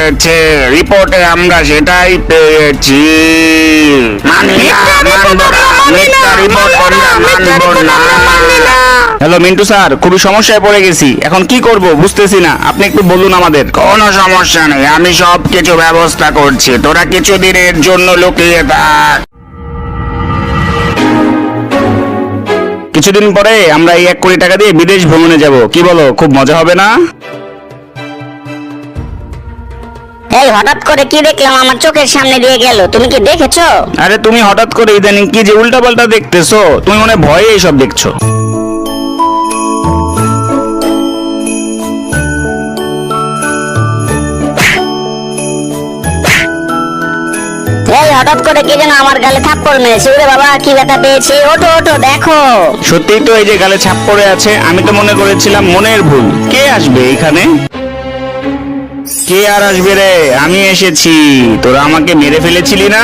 হয়েছে, রিপোর্টে আমরা সেটাই পেয়েছি। মানি না, মানব না, মিথ্যা রিপোর্ট আমরা মানব না। হ্যালো মিন্টু স্যার, খুবই সমস্যায় পড়ে গেছি, এখন কি করব বুঝতেছি না, আপনি একটু বলুন আমাদের। কোনো সমস্যা নেই, আমি সব কিছু ব্যবস্থা করছি, তোরা কিছুদিনের জন্য লুকিয়ে থাক। কিছুদিন পরে আমরা এই 1 কোটি টাকা দিয়ে বিদেশ ভ্রমণে যাব, কি বলো, খুব মজা হবে না? এই হঠাৎ করে কি দেখলাম আমার চোখের সামনে দিয়ে গেল, তুমি কি দেখেছো? আরে তুমি হঠাৎ করে ইদানিং কি যে উল্টা পাল্টা দেখতেছো, তুমি মনে হয় ভয়ে এইসব দেখছো। এই হঠাৎ করে কে যেন আমার গালে থাপ্পড় মেরেছে, ওরে বাবা কি ব্যথা পেয়েছি, ওঠো ওঠো দেখো। সত্যিই তো এই যে গালে ছাপ পড়ে আছে, আমি তো মনে করেছিলাম মনের ভুল। কে আসবে এখানে? কে আর আসবে রে, আমি এসেছি। তোরা আমাকে মেরে ফেলেছিলি না?